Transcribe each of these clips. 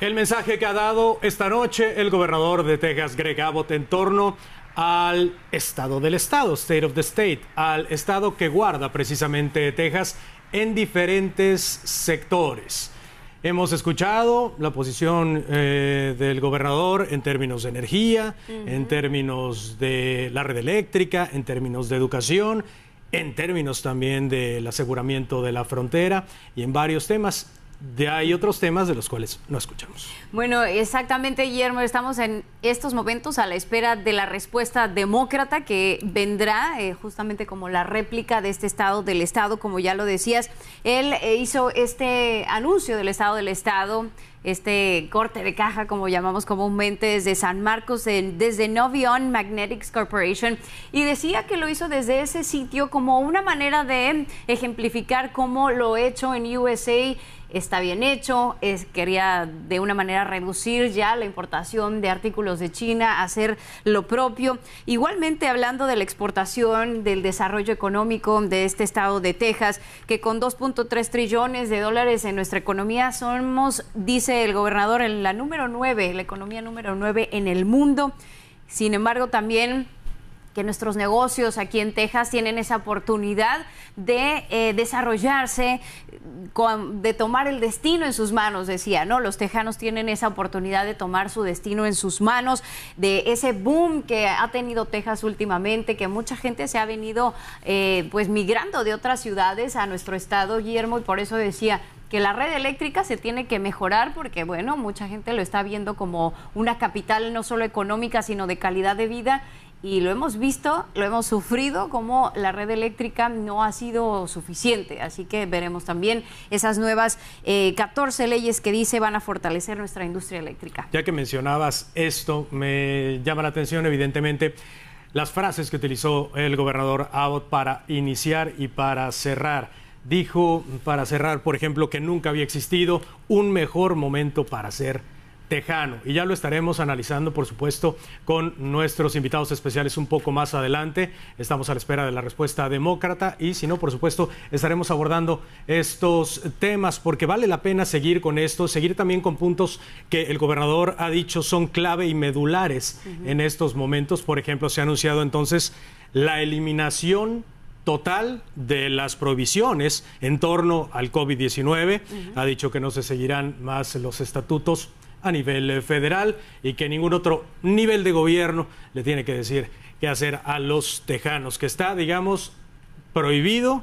El mensaje que ha dado esta noche el gobernador de Texas, Greg Abbott, en torno al estado del estado, State of the State, al estado que guarda precisamente Texas en diferentes sectores. Hemos escuchado la posición del gobernador en términos de energía, en términos de la red eléctrica, en términos de educación, en términos también del aseguramiento de la frontera y en varios temas. Hay otros temas de los cuales no escuchamos. Bueno, exactamente, Guillermo, estamos en estos momentos a la espera de la respuesta demócrata que vendrá justamente como la réplica de este estado del estado, como ya lo decías. Él hizo este anuncio del estado del estado, este corte de caja, como llamamos comúnmente, desde San Marcos, desde Novion Magnetics Corporation, y decía que lo hizo desde ese sitio como una manera de ejemplificar cómo lo hecho en USA está bien hecho. Quería de una manera reducir ya la importación de artículos de China, hacer lo propio. Igualmente hablando de la exportación, del desarrollo económico de este estado de Texas, que con 2.3 trillones de dólares en nuestra economía somos, dice el gobernador, en la número 9, la economía número 9 en el mundo. Sin embargo, también que nuestros negocios aquí en Texas tienen esa oportunidad de desarrollarse, de tomar el destino en sus manos, decía, ¿no? Los tejanos tienen esa oportunidad de tomar su destino en sus manos, de ese boom que ha tenido Texas últimamente, que mucha gente se ha venido pues migrando de otras ciudades a nuestro estado, Guillermo, y por eso decía que la red eléctrica se tiene que mejorar porque, bueno, mucha gente lo está viendo como una capital no solo económica, sino de calidad de vida. Y lo hemos visto, lo hemos sufrido, como la red eléctrica no ha sido suficiente. Así que veremos también esas nuevas 14 leyes que dice van a fortalecer nuestra industria eléctrica. Ya que mencionabas esto, me llama la atención evidentemente las frases que utilizó el gobernador Abbott para iniciar y para cerrar. Dijo, para cerrar, por ejemplo, que nunca había existido un mejor momento para ser tejano, y ya lo estaremos analizando, por supuesto, con nuestros invitados especiales un poco más adelante. Estamos a la espera de la respuesta demócrata y, si no, por supuesto, estaremos abordando estos temas porque vale la pena seguir con esto, seguir también con puntos que el gobernador ha dicho son clave y medulares en estos momentos. Por ejemplo, se ha anunciado entonces la eliminación total de las prohibiciones en torno al COVID-19. Ha dicho que no se seguirán más los estatutos a nivel federal y que ningún otro nivel de gobierno le tiene que decir qué hacer a los tejanos, que está, digamos, prohibido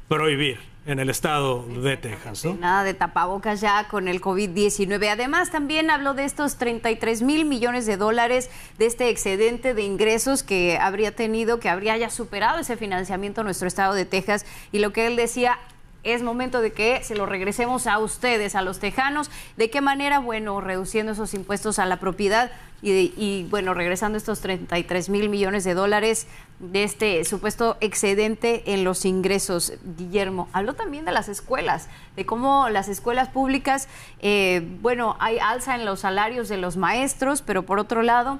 prohibir en el estado de Texas, ¿no? Nada de tapabocas ya con el COVID-19. Además, también habló de estos 33,000 millones de dólares de este excedente de ingresos que habría tenido, que habría ya superado ese financiamiento en nuestro estado de Texas, y lo que él decía: es momento de que se lo regresemos a ustedes, a los tejanos. ¿De qué manera? Bueno, reduciendo esos impuestos a la propiedad y bueno, regresando estos 33,000 millones de dólares de este supuesto excedente en los ingresos. Guillermo, habló también de las escuelas, de cómo las escuelas públicas, bueno, hay alza en los salarios de los maestros, pero por otro lado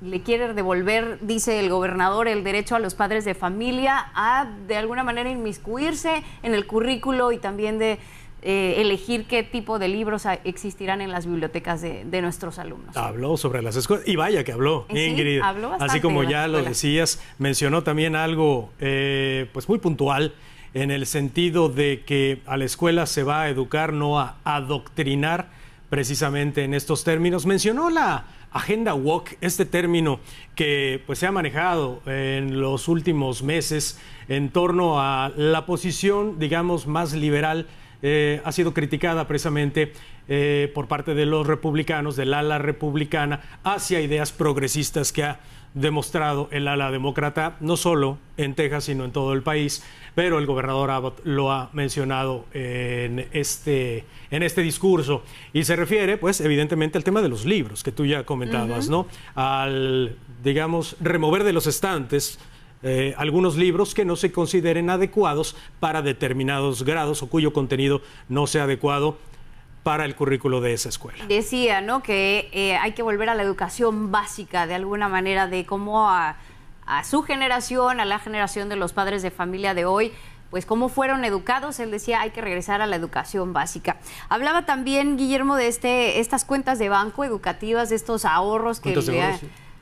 le quiere devolver, dice el gobernador, el derecho a los padres de familia a, de alguna manera, inmiscuirse en el currículo y también de elegir qué tipo de libros existirán en las bibliotecas de nuestros alumnos. Habló sobre las escuelas, y vaya que habló, Ingrid. Sí, habló bastante, así como ya lo decías, mencionó también algo pues muy puntual, en el sentido de que a la escuela se va a educar, no a adoctrinar, precisamente en estos términos. Mencionó la agenda woke, este término que pues se ha manejado en los últimos meses en torno a la posición, digamos, más liberal. Ha sido criticada precisamente por parte de los republicanos, del ala republicana, hacia ideas progresistas que ha demostrado el ala demócrata, no solo en Texas, sino en todo el país. Pero el gobernador Abbott lo ha mencionado en este discurso, y se refiere, pues, evidentemente al tema de los libros que tú ya comentabas, ¿no? Al, digamos, remover de los estantes algunos libros que no se consideren adecuados para determinados grados o cuyo contenido no sea adecuado para el currículo de esa escuela. Decía, ¿no?, que hay que volver a la educación básica, de alguna manera, de cómo a su generación, a la generación de los padres de familia de hoy, pues cómo fueron educados. Él decía hay que regresar a la educación básica. Hablaba también, Guillermo, de estas cuentas de banco educativas, de estos ahorros que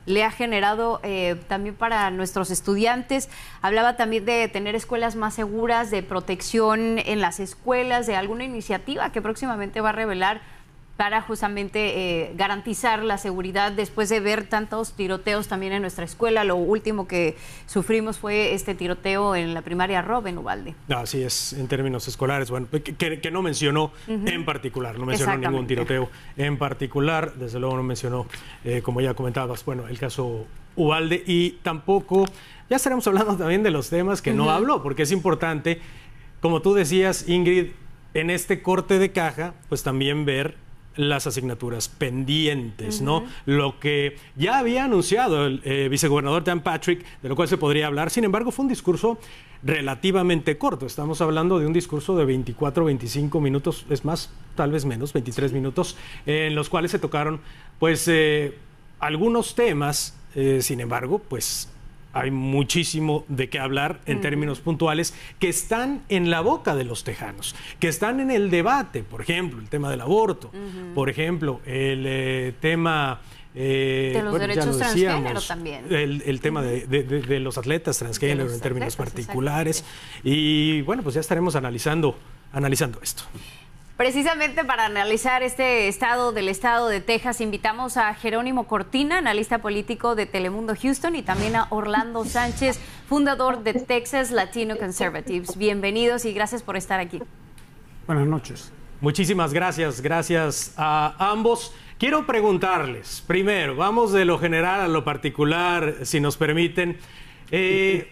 le ha generado también para nuestros estudiantes. Hablaba también de tener escuelas más seguras, de protección en las escuelas, de alguna iniciativa que próximamente va a revelar para justamente garantizar la seguridad después de ver tantos tiroteos también en nuestra escuela. Lo último que sufrimos fue este tiroteo en la primaria Rob en Uvalde. Así es, en términos escolares, bueno, que no mencionó en particular, no mencionó ningún tiroteo en particular, desde luego no mencionó, como ya comentabas, bueno, el caso Uvalde, y tampoco, ya estaremos hablando también de los temas que no habló, porque es importante, como tú decías, Ingrid, en este corte de caja, pues también ver las asignaturas pendientes, ¿no? Lo que ya había anunciado el vicegobernador Dan Patrick, de lo cual se podría hablar. Sin embargo, fue un discurso relativamente corto. Estamos hablando de un discurso de 24, 25 minutos, es más, tal vez menos, 23 minutos, en los cuales se tocaron, pues, algunos temas. Sin embargo, pues, hay muchísimo de qué hablar en términos puntuales que están en la boca de los tejanos, que están en el debate. Por ejemplo, el tema del aborto, por ejemplo, el tema de los derechos transgénero también. El tema de los atletas transgénero en términos particulares. Y bueno, pues ya estaremos analizando esto. Precisamente para analizar este estado del estado de Texas, invitamos a Jerónimo Cortina, analista político de Telemundo Houston, y también a Orlando Sánchez, fundador de Texas Latino Conservatives. Bienvenidos y gracias por estar aquí. Buenas noches. Muchísimas gracias, gracias a ambos. Quiero preguntarles, primero, vamos de lo general a lo particular, si nos permiten. ¿Qué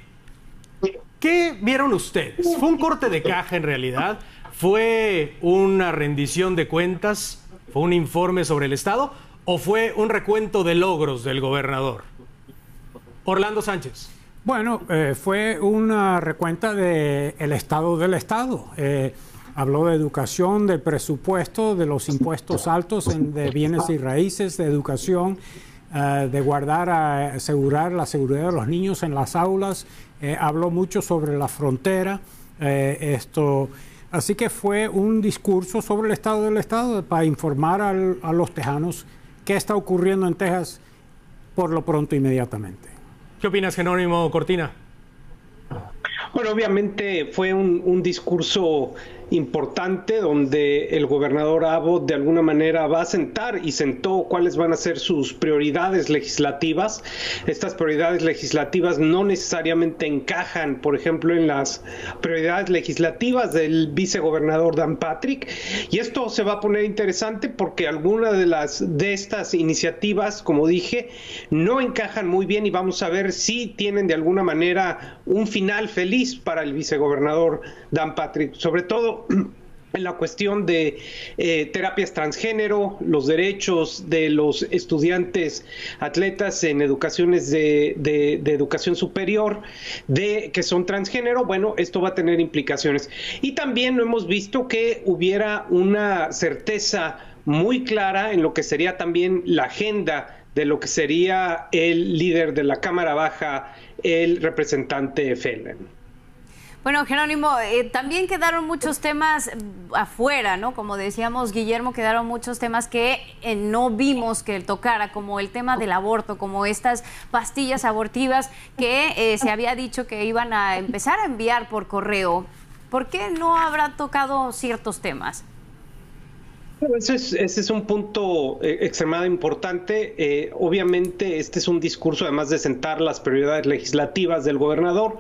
vieron ustedes? ¿Fue un corte de caja en realidad? ¿Fue una rendición de cuentas? ¿Fue un informe sobre el Estado? ¿O fue un recuento de logros del gobernador? Orlando Sánchez. Bueno, fue una recuenta del Estado del Estado. Habló de educación, del presupuesto, de los impuestos altos de bienes y raíces, de educación, de asegurar la seguridad de los niños en las aulas. Habló mucho sobre la frontera. Así que fue un discurso sobre el estado del estado para informar a los tejanos qué está ocurriendo en Texas por lo pronto, inmediatamente. ¿Qué opinas, Jerónimo Cortina? Bueno, obviamente fue un discurso importante donde el gobernador Abbott de alguna manera va a sentar y sentó cuáles van a ser sus prioridades legislativas. Estas prioridades legislativas no necesariamente encajan, por ejemplo, en las prioridades legislativas del vicegobernador Dan Patrick, y esto se va a poner interesante porque algunas de estas iniciativas, como dije, no encajan muy bien, y vamos a ver si tienen de alguna manera un final feliz para el vicegobernador Dan Patrick, sobre todo en la cuestión de terapias transgénero, los derechos de los estudiantes atletas en educaciones de educación superior que son transgénero. Bueno, esto va a tener implicaciones. Y también hemos visto que hubiera una certeza muy clara en lo que sería también la agenda de lo que sería el líder de la Cámara Baja, el representante Felen. Bueno, Jerónimo, también quedaron muchos temas afuera, ¿no? Como decíamos, Guillermo, quedaron muchos temas que no vimos que él tocara, como el tema del aborto, como estas pastillas abortivas que se había dicho que iban a empezar a enviar por correo. ¿Por qué no habrá tocado ciertos temas? Ese es un punto extremadamente importante. Obviamente este es un discurso, además de sentar las prioridades legislativas del gobernador,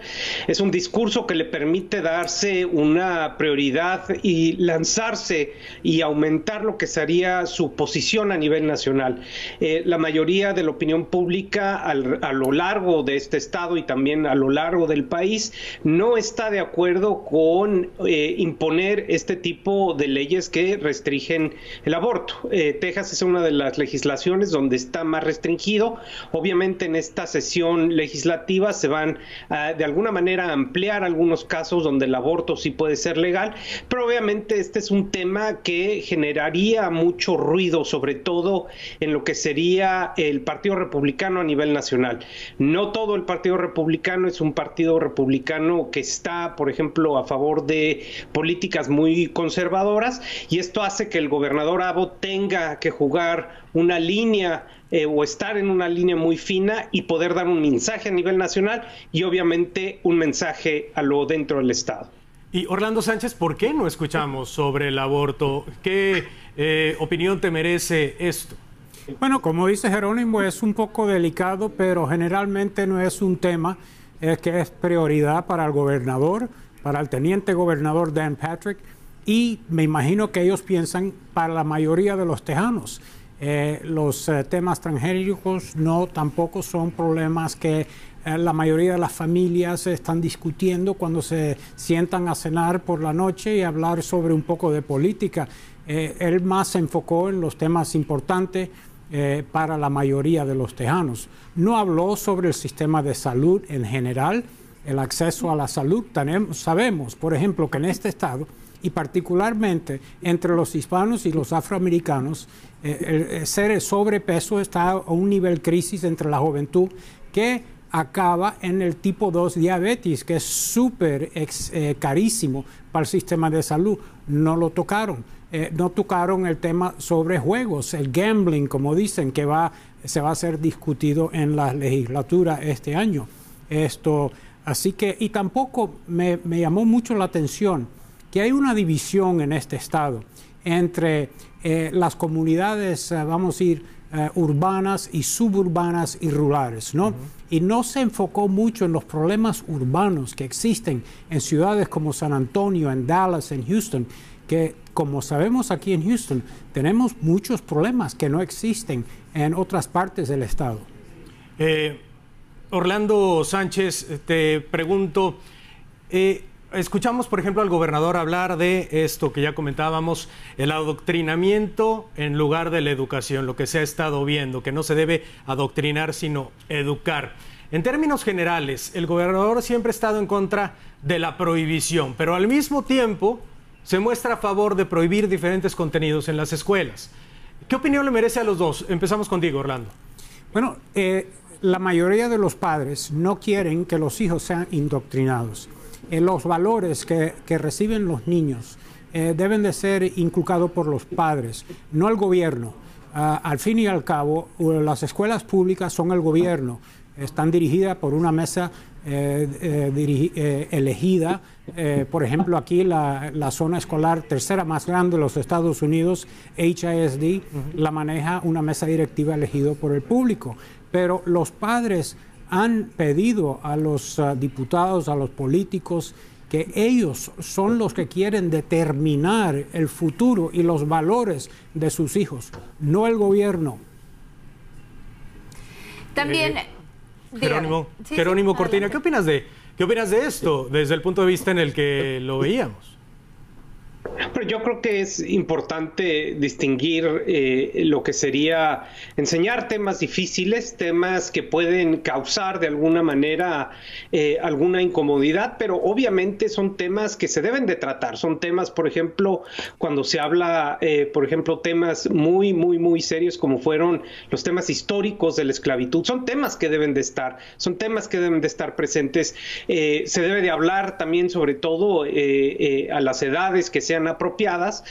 es un discurso que le permite darse una prioridad y lanzarse y aumentar lo que sería su posición a nivel nacional. La mayoría de la opinión pública a lo largo de este estado y también a lo largo del país no está de acuerdo con imponer este tipo de leyes que restringen también el aborto. Texas es una de las legislaciones donde está más restringido. Obviamente en esta sesión legislativa se van de alguna manera a ampliar algunos casos donde el aborto sí puede ser legal, pero obviamente este es un tema que generaría mucho ruido, sobre todo en lo que sería el Partido Republicano a nivel nacional. No todo el Partido Republicano es un partido republicano que está, por ejemplo, a favor de políticas muy conservadoras, y esto hace que el gobernador Abbott tenga que jugar una línea o estar en una línea muy fina y poder dar un mensaje a nivel nacional y obviamente un mensaje a lo dentro del estado. Y Orlando Sánchez, ¿por qué no escuchamos sobre el aborto? ¿Qué opinión te merece esto? Bueno, como dice Jerónimo, es un poco delicado, pero generalmente no es un tema que es prioridad para el gobernador, para el teniente gobernador Dan Patrick, y me imagino que ellos piensan para la mayoría de los tejanos. Los temas transgénicos no tampoco son problemas que la mayoría de las familias están discutiendo cuando se sientan a cenar por la noche y hablar sobre un poco de política. Él más se enfocó en los temas importantes para la mayoría de los tejanos. No habló sobre el sistema de salud en general, el acceso a la salud. Sabemos, por ejemplo, que en este estado, y particularmente entre los hispanos y los afroamericanos, el sobrepeso está a un nivel crisis entre la juventud que acaba en el tipo 2 diabetes, que es súper carísimo para el sistema de salud. No lo tocaron. No tocaron el tema sobre juegos, el gambling, como dicen, que se va a ser discutido en la legislatura este año. Así que, y tampoco me llamó mucho la atención que hay una división en este estado entre las comunidades, vamos a ir, urbanas y suburbanas y rurales, ¿no? Y no se enfocó mucho en los problemas urbanos que existen en ciudades como San Antonio, en Dallas, en Houston, que como sabemos aquí en Houston, tenemos muchos problemas que no existen en otras partes del estado. Orlando Sánchez, te pregunto, escuchamos, por ejemplo, al gobernador hablar de esto que ya comentábamos, el adoctrinamiento en lugar de la educación, lo que se ha estado viendo, que no se debe adoctrinar, sino educar. En términos generales, el gobernador siempre ha estado en contra de la prohibición, pero al mismo tiempo se muestra a favor de prohibir diferentes contenidos en las escuelas. ¿Qué opinión le merece a los dos? Empezamos contigo, Orlando. Bueno, la mayoría de los padres no quieren que los hijos sean indoctrinados. Los valores que reciben los niños deben de ser inculcados por los padres, no el gobierno. Al fin y al cabo, las escuelas públicas son el gobierno. Están dirigidas por una mesa elegida. Por ejemplo, aquí la zona escolar tercera más grande de los Estados Unidos, HISD, la maneja una mesa directiva elegida por el público. Pero los padres han pedido a los diputados, a los políticos, que ellos son los que quieren determinar el futuro y los valores de sus hijos, no el gobierno. También... Jerónimo Cortina, ¿qué opinas de esto desde el punto de vista en el que lo veíamos? Pero yo creo que es importante distinguir lo que sería enseñar temas difíciles, temas que pueden causar de alguna manera alguna incomodidad, pero obviamente son temas que se deben de tratar. Son temas, por ejemplo, cuando se habla, por ejemplo, temas muy, muy, muy serios como fueron los temas históricos de la esclavitud. Son temas que deben de estar, son temas que deben de estar presentes. Se debe de hablar también, sobre todo, a las edades que sean apropiadas,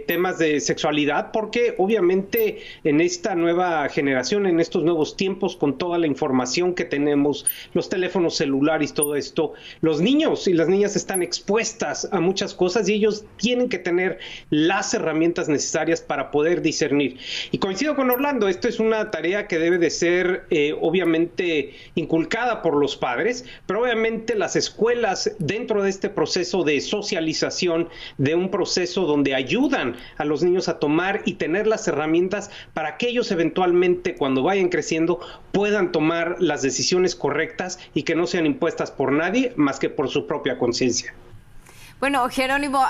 temas de sexualidad, porque obviamente en esta nueva generación, en estos nuevos tiempos, con toda la información que tenemos, los teléfonos celulares, todo esto, los niños y las niñas están expuestas a muchas cosas y ellos tienen que tener las herramientas necesarias para poder discernir. Y coincido con Orlando, esto es una tarea que debe de ser obviamente inculcada por los padres, pero obviamente las escuelas dentro de este proceso de socialización, de un proceso donde ayudan a los niños a tomar y tener las herramientas para que ellos eventualmente, cuando vayan creciendo, puedan tomar las decisiones correctas y que no sean impuestas por nadie más que por su propia conciencia. Bueno, Jerónimo,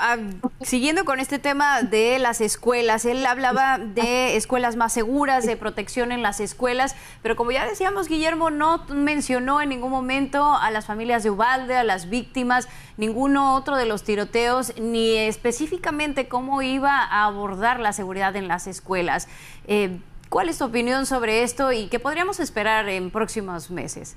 siguiendo con este tema de las escuelas, él hablaba de escuelas más seguras, de protección en las escuelas, pero como ya decíamos, Guillermo no mencionó en ningún momento a las familias de Uvalde, a las víctimas, ninguno otro de los tiroteos, ni específicamente cómo iba a abordar la seguridad en las escuelas. ¿Cuál es tu opinión sobre esto y qué podríamos esperar en próximos meses?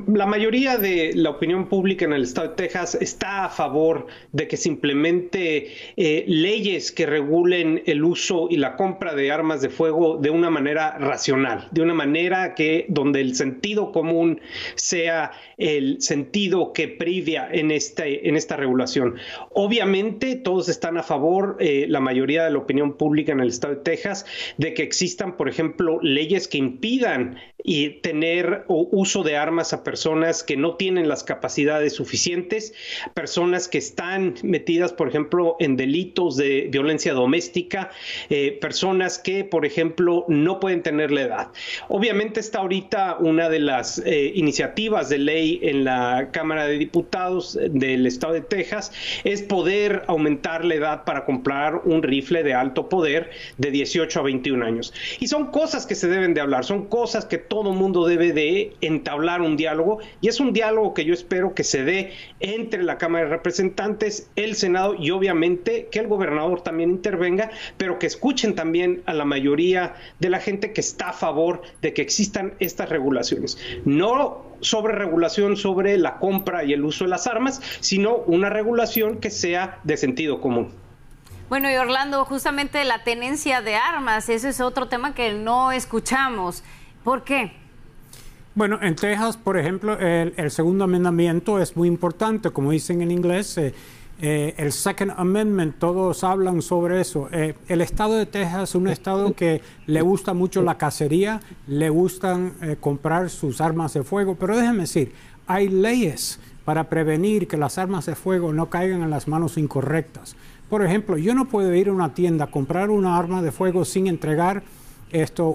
La mayoría de la opinión pública en el estado de Texas está a favor de que se implemente leyes que regulen el uso y la compra de armas de fuego de una manera racional, de una manera donde el sentido común sea el sentido que privia en esta regulación. Obviamente todos están a favor, la mayoría de la opinión pública en el estado de Texas, de que existan, por ejemplo, leyes que impidan tener uso de armas a personas que no tienen las capacidades suficientes, personas que están metidas, por ejemplo, en delitos de violencia doméstica, personas que, por ejemplo, no pueden tener la edad. Obviamente está ahorita una de las iniciativas de ley en la Cámara de Diputados del estado de Texas, es poder aumentar la edad para comprar un rifle de alto poder de 18 a 21 años. Y son cosas que se deben de hablar, son cosas que todo mundo debe de entablar un diálogo, y es un diálogo que yo espero que se dé entre la Cámara de Representantes, el Senado y obviamente que el gobernador también intervenga, pero que escuchen también a la mayoría de la gente que está a favor de que existan estas regulaciones. No sobre regulación sobre la compra y el uso de las armas, sino una regulación que sea de sentido común. Bueno, y Orlando, justamente la tenencia de armas, ese es otro tema que no escuchamos. ¿Por qué? Bueno, en Texas, por ejemplo, el segundo amendamiento es muy importante, como dicen en inglés, el Second Amendment, todos hablan sobre eso. El estado de Texas es un estado que le gusta mucho la cacería, le gustan comprar sus armas de fuego, pero déjenme decir, hay leyes para prevenir que las armas de fuego no caigan en las manos incorrectas. Por ejemplo, yo no puedo ir a una tienda a comprar una arma de fuego sin entregar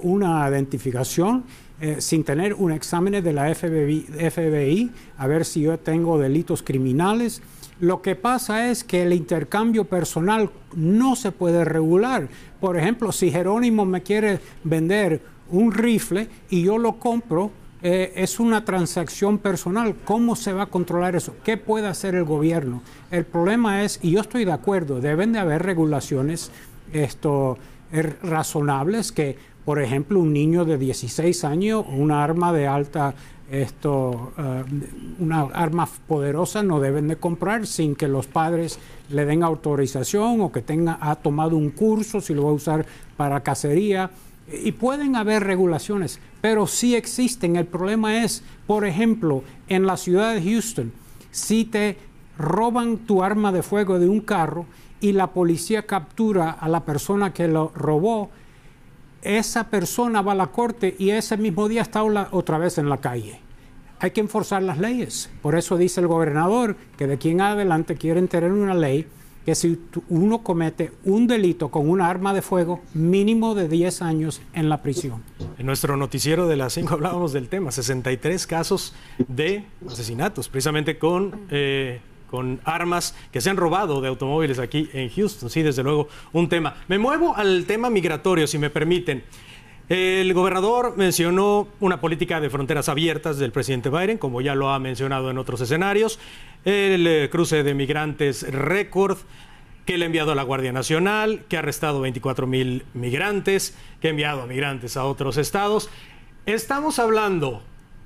una identificación, sin tener un examen de la FBI, a ver si yo tengo delitos criminales. Lo que pasa es que el intercambio personal no se puede regular. Por ejemplo, si Jerónimo me quiere vender un rifle y yo lo compro, es una transacción personal. ¿Cómo se va a controlar eso? ¿Qué puede hacer el gobierno? El problema es, y yo estoy de acuerdo, deben de haber regulaciones razonables que, por ejemplo, un niño de 16 años, una arma de alta, una arma poderosa no deben de comprar sin que los padres le den autorización o que ha tomado un curso si lo va a usar para cacería. Y pueden haber regulaciones, pero sí existen. El problema es, por ejemplo, en la ciudad de Houston, si te roban tu arma de fuego de un carro y la policía captura a la persona que lo robó, esa persona va a la corte y ese mismo día está otra vez en la calle. Hay que enforzar las leyes. Por eso dice el gobernador que de aquí en adelante quieren tener una ley que si uno comete un delito con una arma de fuego, mínimo de 10 años en la prisión. En nuestro noticiero de las 5 hablábamos del tema, 63 casos de asesinatos, precisamente con armas que se han robado de automóviles aquí en Houston. Sí, desde luego, un tema. Me muevo al tema migratorio, si me permiten. El gobernador mencionó una política de fronteras abiertas del presidente Biden, como ya lo ha mencionado en otros escenarios, el cruce de migrantes récord que le ha enviado a la Guardia Nacional, que ha arrestado 24,000 migrantes, que ha enviado a migrantes a otros estados. Estamos hablando,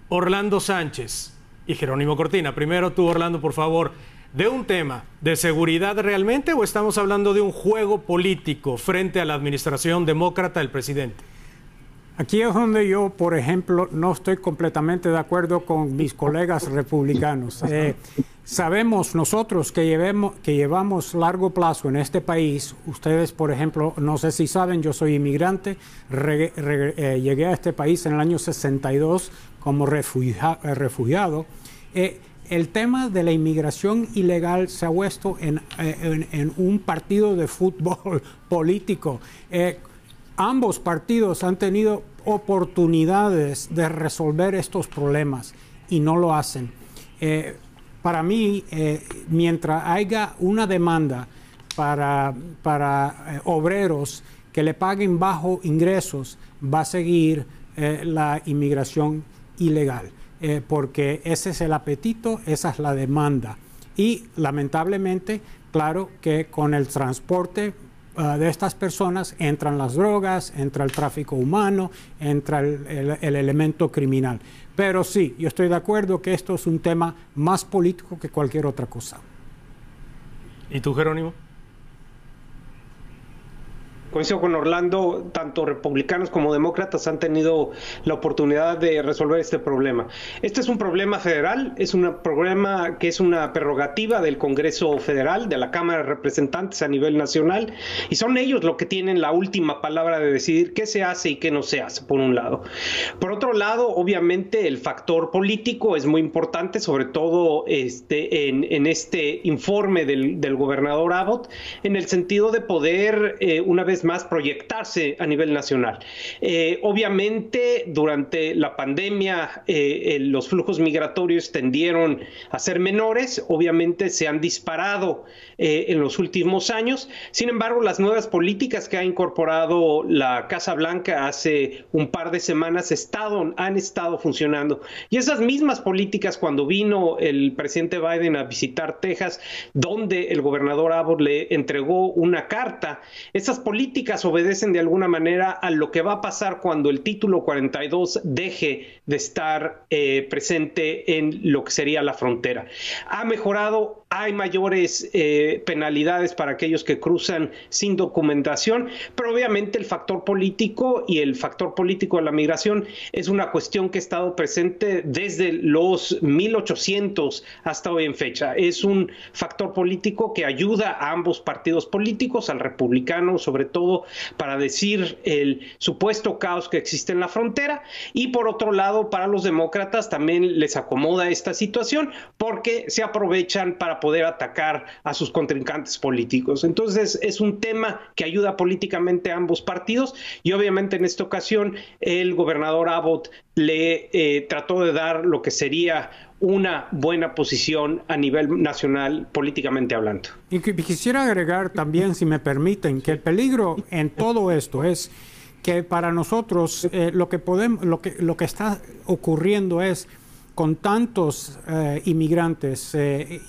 Orlando Sánchez y Jerónimo Cortina. Primero tú, Orlando, por favor, ¿de un tema de seguridad realmente o estamos hablando de un juego político frente a la administración demócrata del presidente? Aquí es donde yo, por ejemplo, no estoy completamente de acuerdo con mis colegas republicanos. Sabemos nosotros que llevamos largo plazo en este país. Ustedes, por ejemplo, no sé si saben, yo soy inmigrante. Llegué a este país en el año 62 como refugiado. El tema de la inmigración ilegal se ha puesto en un partido de fútbol político. Ambos partidos han tenido oportunidades de resolver estos problemas y no lo hacen. para mí, mientras haya una demanda para obreros que le paguen bajo ingresos, va a seguir la inmigración ilegal, porque ese es el apetito, esa es la demanda. Y lamentablemente, claro que con el transporte de estas personas entran las drogas, entra el tráfico humano, entra el elemento criminal. Pero sí, yo estoy de acuerdo que esto es un tema más político que cualquier otra cosa. ¿Y tú, Jerónimo? Coincido con Orlando, tanto republicanos como demócratas han tenido la oportunidad de resolver este problema. Este es un problema federal, es un problema que es una prerrogativa del Congreso Federal, de la Cámara de Representantes a nivel nacional, y son ellos los que tienen la última palabra de decidir qué se hace y qué no se hace, por un lado. Por otro lado, obviamente, el factor político es muy importante, sobre todo en este informe del gobernador Abbott, en el sentido de poder, una vez más, proyectarse a nivel nacional. Obviamente, durante la pandemia, los flujos migratorios tendieron a ser menores, obviamente se han disparado en los últimos años. Sin embargo, las nuevas políticas que ha incorporado la Casa Blanca hace un par de semanas han estado funcionando. Y esas mismas políticas, cuando vino el presidente Biden a visitar Texas, donde el gobernador Abbott le entregó una carta, esas políticas obedecen de alguna manera a lo que va a pasar cuando el título 42 deje de estar presente en lo que sería la frontera. Ha mejorado, hay mayores penalidades para aquellos que cruzan sin documentación, pero obviamente el factor político y el factor político de la migración es una cuestión que ha estado presente desde los 1800 hasta hoy en fecha. Es un factor político que ayuda a ambos partidos políticos, al republicano sobre todo, para decir el supuesto caos que existe en la frontera, y por otro lado para los demócratas también les acomoda esta situación porque se aprovechan para poder atacar a sus contrincantes políticos. Entonces es un tema que ayuda políticamente a ambos partidos, y obviamente en esta ocasión el gobernador Abbott le trató de dar lo que sería una buena posición a nivel nacional políticamente hablando. Y quisiera agregar también, si me permiten, que el peligro en todo esto es que para nosotros lo que está ocurriendo es, con tantos inmigrantes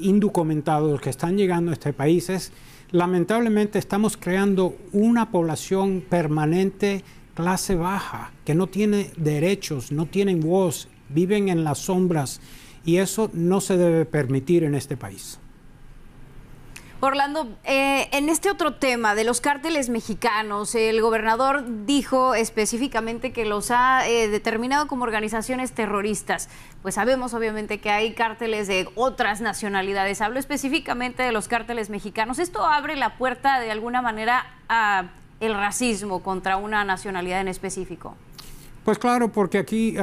indocumentados que están llegando a este país, lamentablemente estamos creando una población permanente clase baja, que no tiene derechos, no tienen voz, viven en las sombras, y eso no se debe permitir en este país. Orlando, en este otro tema de los cárteles mexicanos, el gobernador dijo específicamente que los ha determinado como organizaciones terroristas. Pues sabemos obviamente que hay cárteles de otras nacionalidades. Hablo específicamente de los cárteles mexicanos. ¿Esto abre la puerta de alguna manera a el racismo contra una nacionalidad en específico? Pues claro, porque aquí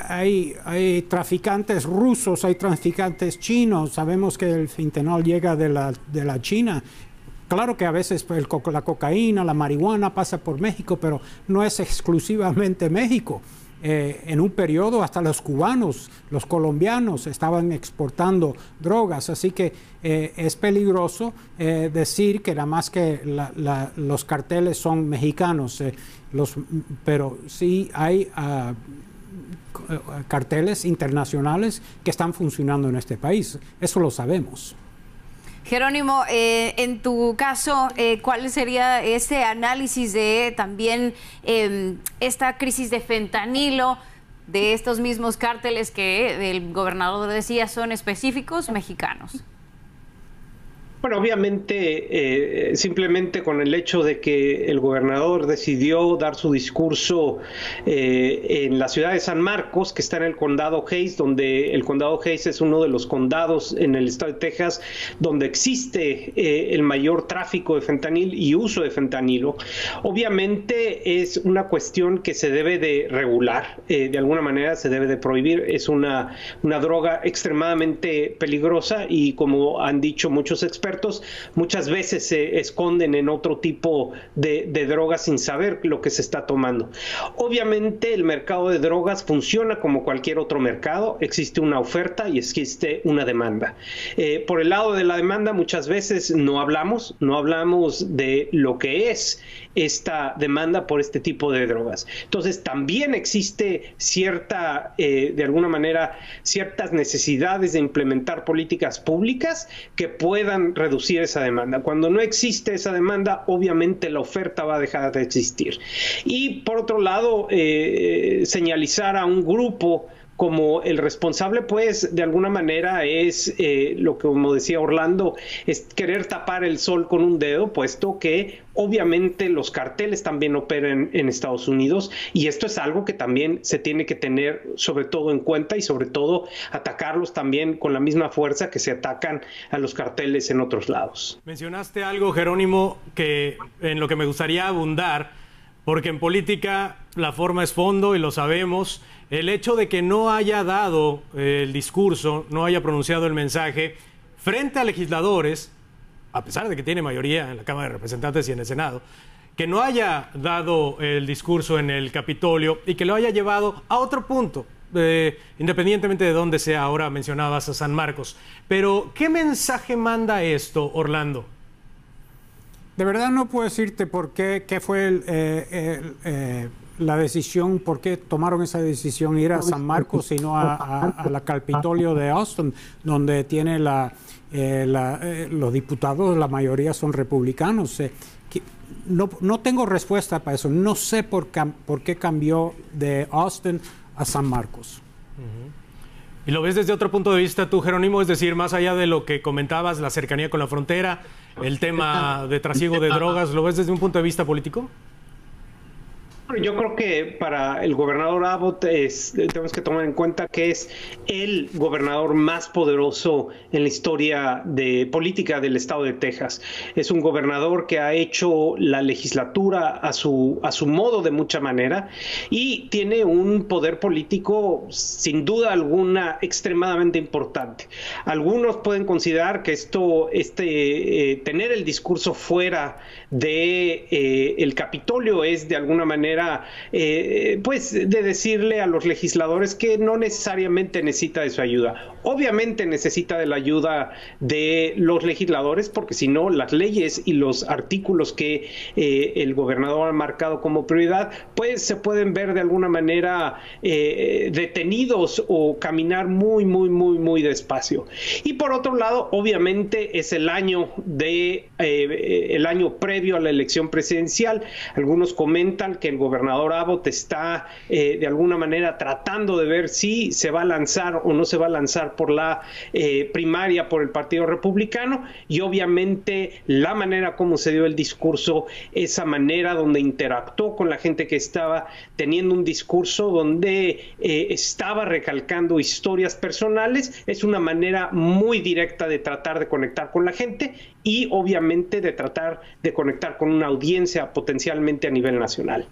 hay traficantes rusos, hay traficantes chinos. Sabemos que el fentanil llega de la China. Claro que a veces la cocaína, la marihuana pasa por México, pero no es exclusivamente México. En un periodo hasta los cubanos, los colombianos estaban exportando drogas, así que es peligroso decir que nada más que los carteles son mexicanos, pero sí hay carteles internacionales que están funcionando en este país, eso lo sabemos. Jerónimo, en tu caso, ¿cuál sería ese análisis de también esta crisis de fentanilo, de estos mismos cárteles que el gobernador decía son específicos mexicanos? Bueno, obviamente, simplemente con el hecho de que el gobernador decidió dar su discurso en la ciudad de San Marcos, que está en el condado Hays, donde el condado Hays es uno de los condados en el estado de Texas donde existe el mayor tráfico de fentanil y uso de fentanilo. Obviamente es una cuestión que se debe de regular, de alguna manera se debe de prohibir. Es una droga extremadamente peligrosa y, como han dicho muchos expertos, expertos muchas veces se esconden en otro tipo de drogas sin saber lo que se está tomando. Obviamente el mercado de drogas funciona como cualquier otro mercado, existe una oferta y existe una demanda. Por el lado de la demanda muchas veces no hablamos de lo que es esta demanda por este tipo de drogas. Entonces también existe cierta, de alguna manera, ciertas necesidades de implementar políticas públicas que puedan reducir esa demanda. Cuando no existe esa demanda, obviamente la oferta va a dejar de existir. Y por otro lado, señalizar a un grupo como el responsable, pues de alguna manera es lo que, como decía Orlando, es querer tapar el sol con un dedo, puesto que obviamente los carteles también operan en Estados Unidos y esto es algo que también se tiene que tener sobre todo en cuenta y sobre todo atacarlos también con la misma fuerza que se atacan a los carteles en otros lados. Mencionaste algo, Jerónimo, que en lo que me gustaría abundar, porque en política la forma es fondo y lo sabemos. El hecho de que no haya dado el discurso, no haya pronunciado el mensaje frente a legisladores, a pesar de que tiene mayoría en la Cámara de Representantes y en el Senado, que no haya dado el discurso en el Capitolio y que lo haya llevado a otro punto, independientemente de dónde sea. Ahora mencionabas a San Marcos. Pero, ¿qué mensaje manda esto, Orlando? De verdad no puedo decirte por qué fue la decisión, por qué tomaron esa decisión ir a San Marcos y no a la Capitolio de Austin, donde tiene los diputados, la mayoría son republicanos. No tengo respuesta para eso. No sé por qué cambió de Austin a San Marcos. ¿Y lo ves desde otro punto de vista tú, Jerónimo? Es decir, más allá de lo que comentabas, la cercanía con la frontera, el tema de trasiego de drogas, ¿lo ves desde un punto de vista político? Yo creo que para el gobernador Abbott tenemos que tomar en cuenta que es el gobernador más poderoso en la historia de política del estado de Texas. Es un gobernador que ha hecho la legislatura a su modo de mucha manera y tiene un poder político sin duda alguna extremadamente importante. Algunos pueden considerar que tener el discurso fuera de el Capitolio es de alguna manera pues de decirle a los legisladores que no necesariamente necesita de su ayuda. Obviamente necesita de la ayuda de los legisladores, porque si no, las leyes y los artículos que el gobernador ha marcado como prioridad, pues se pueden ver de alguna manera detenidos o caminar muy despacio. Y por otro lado, obviamente es el año previo a la elección presidencial. Algunos comentan que el gobernador Abbott está de alguna manera tratando de ver si se va a lanzar o no se va a lanzar por la primaria por el Partido Republicano, y obviamente la manera como se dio el discurso, esa manera donde interactuó con la gente que estaba teniendo un discurso donde estaba recalcando historias personales, es una manera muy directa de tratar de conectar con la gente y obviamente de tratar de conectar con una audiencia potencialmente a nivel nacional.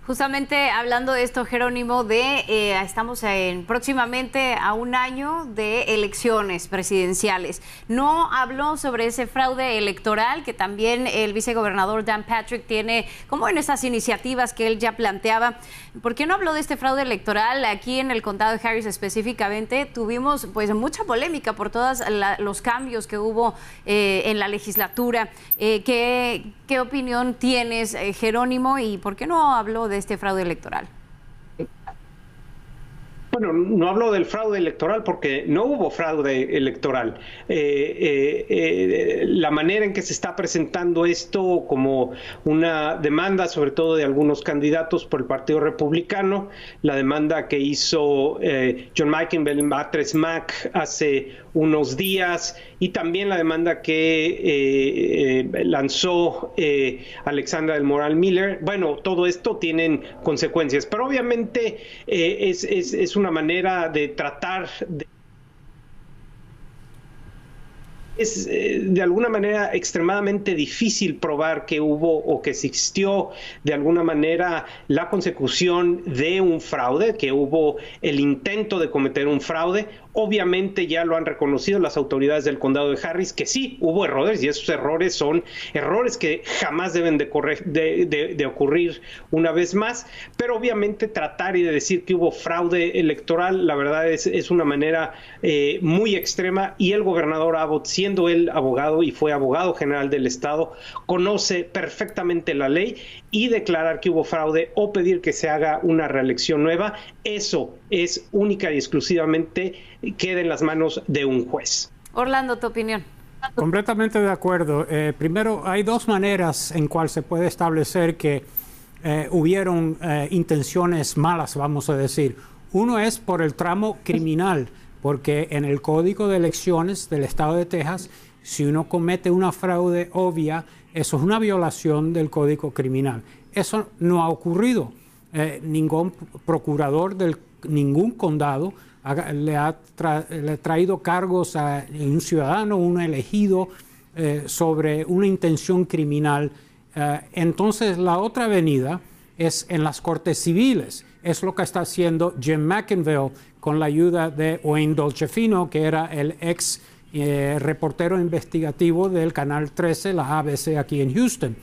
Justamente hablando de esto, Jerónimo, estamos próximamente a un año de elecciones presidenciales. No habló sobre ese fraude electoral que también el vicegobernador Dan Patrick tiene, como en estas iniciativas que él ya planteaba. ¿Por qué no habló de este fraude electoral? Aquí en el condado de Harris específicamente tuvimos pues mucha polémica por todos los cambios que hubo en la legislatura. ¿Qué opinión tienes, Jerónimo, y por qué no habló de este fraude electoral? Bueno, no hablo del fraude electoral porque no hubo fraude electoral. La manera en que se está presentando esto como una demanda, sobre todo de algunos candidatos por el Partido Republicano, la demanda que hizo John McCain, Batres Mac hace unos días, y también la demanda que lanzó Alexandra del Moral Miller. Bueno, todo esto tienen consecuencias, pero obviamente es una manera de tratar de... Es de alguna manera extremadamente difícil probar que hubo o que existió de alguna manera la consecución de un fraude, que hubo el intento de cometer un fraude. Obviamente ya lo han reconocido las autoridades del condado de Harris, que sí, hubo errores, y esos errores son errores que jamás deben de ocurrir una vez más, pero obviamente tratar y de decir que hubo fraude electoral, la verdad es una manera muy extrema, y el gobernador Abbott, siendo él abogado y fue abogado general del estado, conoce perfectamente la ley, y declarar que hubo fraude o pedir que se haga una reelección nueva, eso es única y exclusivamente queda en las manos de un juez. Orlando, tu opinión. Completamente de acuerdo. Primero, hay dos maneras en cual se puede establecer que hubieron intenciones malas, vamos a decir. Uno es por el tramo criminal, porque en el Código de Elecciones del Estado de Texas, si uno comete una fraude obvia, eso es una violación del Código Criminal. Eso no ha ocurrido. Ningún procurador de ningún condado le ha traído cargos a un ciudadano, un elegido, sobre una intención criminal. Entonces, la otra avenida es en las cortes civiles. Es lo que está haciendo Jim McIngvale con la ayuda de Wayne Dolcefino, que era el ex reportero investigativo del Canal 13, la ABC aquí en Houston.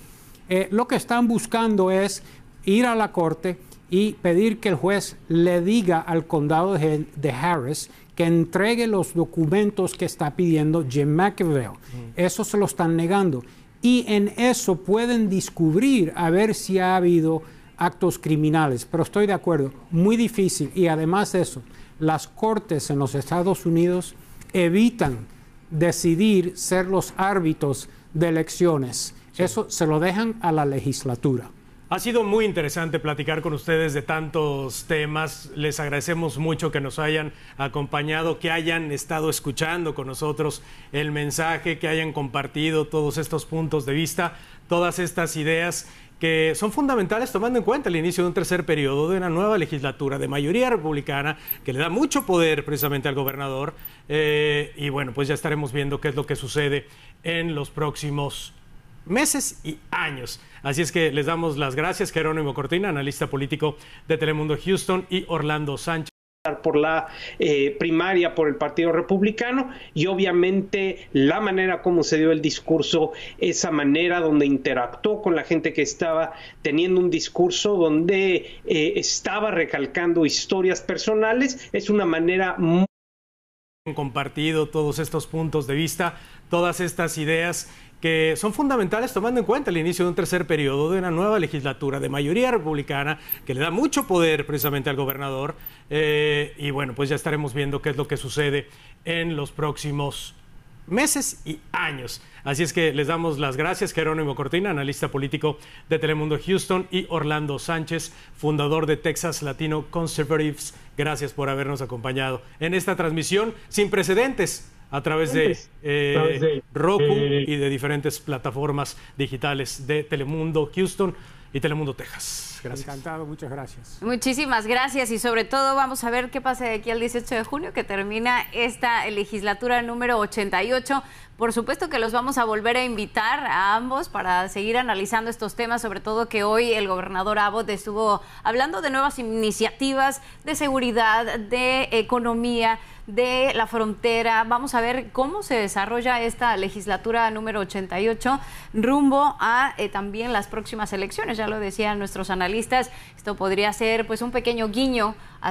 Lo que están buscando es ir a la corte y pedir que el juez le diga al condado de Harris que entregue los documentos que está pidiendo Jim McIngvale. Eso se lo están negando. Y en eso pueden descubrir a ver si ha habido actos criminales. Pero estoy de acuerdo, muy difícil. Y además de eso, las cortes en los Estados Unidos evitan decidir ser los árbitros de elecciones. Sí. Eso se lo dejan a la legislatura. Ha sido muy interesante platicar con ustedes de tantos temas. Les agradecemos mucho que nos hayan acompañado, que hayan estado escuchando con nosotros el mensaje, que hayan compartido todos estos puntos de vista, todas estas ideas que son fundamentales tomando en cuenta el inicio de un tercer periodo de una nueva legislatura de mayoría republicana que le da mucho poder precisamente al gobernador. Y bueno, pues ya estaremos viendo qué es lo que sucede en los próximos meses y años. Así es que les damos las gracias, Jerónimo Cortina, analista político de Telemundo Houston, y Orlando Sánchez por la primaria por el Partido Republicano, y obviamente la manera como se dio el discurso, esa manera donde interactuó con la gente que estaba teniendo un discurso donde estaba recalcando historias personales, es una manera muy compartido todos estos puntos de vista, todas estas ideas que son fundamentales tomando en cuenta el inicio de un tercer periodo de una nueva legislatura de mayoría republicana que le da mucho poder precisamente al gobernador. Y bueno, pues ya estaremos viendo qué es lo que sucede en los próximos meses y años. Así es que les damos las gracias, Jerónimo Cortina, analista político de Telemundo Houston, y Orlando Sánchez, fundador de Texas Latino Conservatives. Gracias por habernos acompañado en esta transmisión sin precedentes a través de Roku y de diferentes plataformas digitales de Telemundo Houston y Telemundo Texas. Gracias. Encantado, muchas gracias. Muchísimas gracias, y sobre todo vamos a ver qué pasa de aquí al 18 de junio, que termina esta legislatura número 88. Por supuesto que los vamos a volver a invitar a ambos para seguir analizando estos temas, sobre todo que hoy el gobernador Abbott estuvo hablando de nuevas iniciativas de seguridad, de economía, de la frontera. Vamos a ver cómo se desarrolla esta legislatura número 88 rumbo a también las próximas elecciones. Ya lo decían nuestros analistas, esto podría ser pues un pequeño guiño a